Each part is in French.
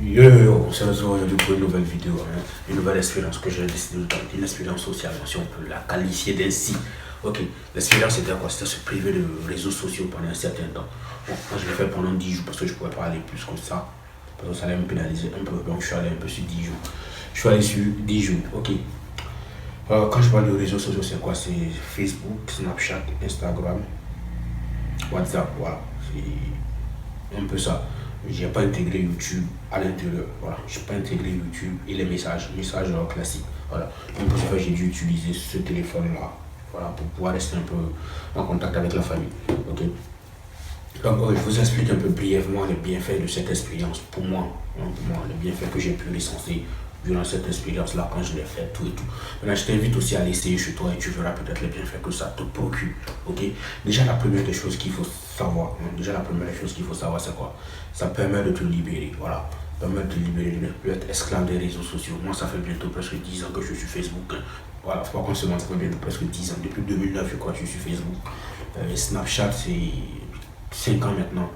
Yo, on se retrouve aujourd'hui pour une nouvelle vidéo, hein, une nouvelle expérience que j'ai décidé de tenter, une expérience sociale, si on peut la qualifier d'ainsi. Ok, l'expérience c'était quoi? C'était se priver de réseaux sociaux pendant un certain temps. Bon, moi je l'ai fait pendant 10 jours parce que je ne pouvais pas aller plus que ça, parce que ça allait me pénaliser un peu, donc je suis allé un peu sur 10 jours. Je suis allé sur 10 jours, ok. Quand je parle de réseaux sociaux, c'est quoi? C'est Facebook, Snapchat, Instagram, WhatsApp, voilà. C'est un peu ça. J'ai pas intégré YouTube à l'intérieur. Voilà. J'ai pas intégré YouTube et les messages classiques. Voilà. Donc pour ça, j'ai dû utiliser ce téléphone-là. Voilà, pour pouvoir rester un peu en contact avec la famille. Ok. Donc je vous explique un peu brièvement les bienfaits de cette expérience pour moi. Hein, pour moi, les bienfaits que j'ai pu recenser durant cette expérience-là quand je l'ai fait, tout et tout. Maintenant, je t'invite aussi à l'essayer chez toi et tu verras peut-être les bienfaits que ça te procure. Ok. Déjà, la première des choses qu'il faut savoir, hein, déjà la première des choses qu'il faut savoir, c'est quoi? Ça permet de te libérer. Voilà. Ça permet de te libérer, de ne plus être esclave des réseaux sociaux. Moi, ça fait bientôt presque 10 ans que je suis sur Facebook. Hein. Voilà, faut pas qu'on se mente, ça fait bientôt presque 10 ans. Depuis 2009, je crois que je suis sur Facebook. Snapchat, c'est 5 ans maintenant.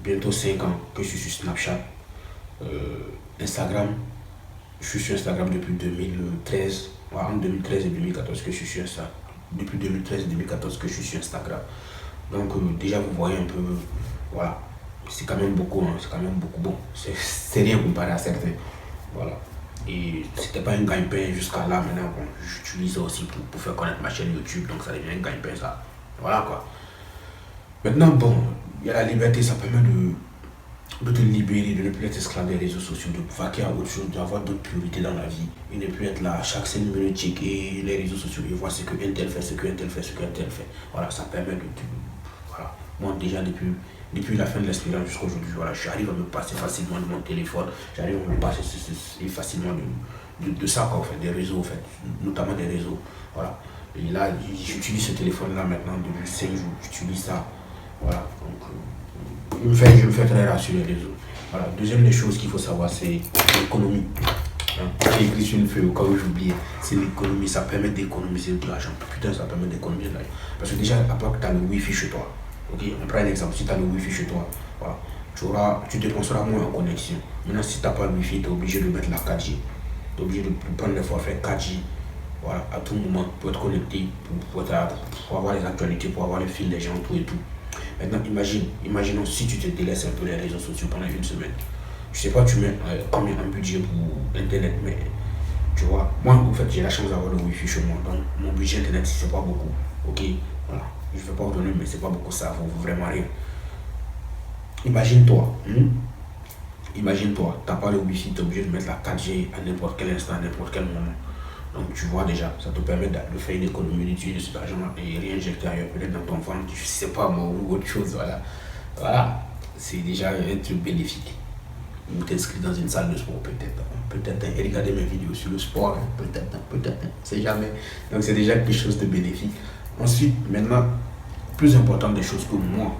Bientôt 5 ans que je suis sur Snapchat. Instagram, je suis sur Instagram depuis 2013. Voilà, en 2013 et 2014 que je suis sur Instagram. Depuis 2013 et 2014 que je suis sur Instagram. Donc déjà vous voyez un peu, voilà, c'est quand même beaucoup, hein, c'est quand même beaucoup. Bon, c'est rien comparé à certains. Voilà. Et c'était pas un gagne-pain jusqu'à là, maintenant bon, j'utilise ça aussi pour faire connaître ma chaîne YouTube, donc ça devient un gagne-pain ça. Voilà quoi. Maintenant bon, il y a la liberté, ça permet de te libérer, de ne plus être esclave des réseaux sociaux, de vaquer à autre chose, d'avoir d'autres priorités dans la vie et ne plus être là chaque 5 minutes checker les réseaux sociaux et voir ce que un tel fait, ce que un tel fait, ce que un tel fait. Voilà, ça permet de voilà. Moi déjà depuis la fin de l'expérience jusqu'à aujourd'hui, voilà, j'arrive à me passer facilement de mon téléphone, j'arrive à me passer facilement de ça quoi, en fait, des réseaux en fait, notamment des réseaux. Voilà. Et là, j'utilise ce téléphone là maintenant depuis 5 jours, j'utilise ça. Voilà. Donc je me fais très rare sur les réseaux. Voilà. Deuxième des choses qu'il faut savoir, c'est l'économie. Hein. J'ai écrit sur une feuille au cas où j'oublie. C'est l'économie, ça permet d'économiser de l'argent. Putain, ça permet d'économiser de l'argent. Parce que déjà, à part que tu as le wifi chez toi, ok, on prend un exemple, si tu as le wifi chez toi, voilà, tu dépenseras moins en connexion. Maintenant, si tu n'as pas le wifi, tu es obligé de mettre la 4G. Tu es obligé de prendre les forfaits 4G. Voilà, à tout moment, pour être connecté, pour avoir les actualités, pour avoir le fil des gens, tout et tout. Maintenant, imaginons si tu te délaisses un peu les réseaux sociaux pendant une semaine. Je sais pas, tu mets combien un budget pour Internet, mais tu vois, moi en fait j'ai la chance d'avoir le wifi chez moi, donc mon budget Internet c'est pas beaucoup. Ok, voilà, je ne vais pas vous donner, mais c'est pas beaucoup, ça vaut vraiment rien. Imagine-toi, imagine-toi, t'as pas le wifi, tu es obligé de mettre la 4G à n'importe quel instant, à n'importe quel moment. Donc tu vois déjà, ça te permet de faire une économie, d'utiliser cet argent et réinjecter ailleurs, peut-être dans ton ventre, je sais pas moi, ou autre chose, voilà. Voilà, c'est déjà un truc bénéfique. Ou t'inscrire dans une salle de sport, peut-être, et regarder mes vidéos sur le sport, peut-être, c'est jamais. Donc c'est déjà quelque chose de bénéfique. Ensuite, maintenant, plus important des choses que moi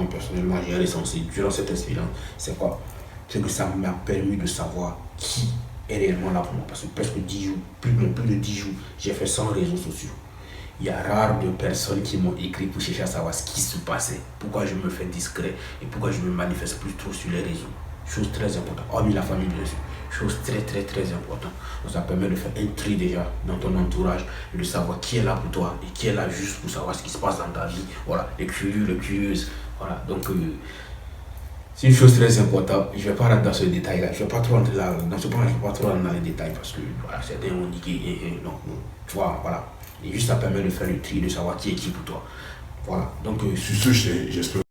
personnellement, j'ai recensé durant cette expérience, c'est quoi? C'est que ça m'a permis de savoir qui est réellement là pour moi. Parce que presque 10 jours, plus de 10 jours, j'ai fait sans réseaux sociaux. Il y a rare de personnes qui m'ont écrit pour chercher à savoir ce qui se passait, pourquoi je me fais discret et pourquoi je me manifeste plus trop sur les réseaux. Chose très importante, hormis la famille bien sûr, chose très importante. Donc ça permet de faire un tri déjà dans ton entourage et de savoir qui est là pour toi et qui est là juste pour savoir ce qui se passe dans ta vie. Voilà, les curieux, les curieuses. Voilà, donc c'est une chose très importante. Je ne vais pas rentrer dans ce détail-là. Je ne vais pas trop rentrer là, dans ce point, je ne vais pas trop rentrer dans les détails parce que voilà, certains ont dit que non, tu vois, voilà. Et juste ça permet de faire le tri, de savoir qui est qui pour toi. Voilà, donc sur ce, j'espère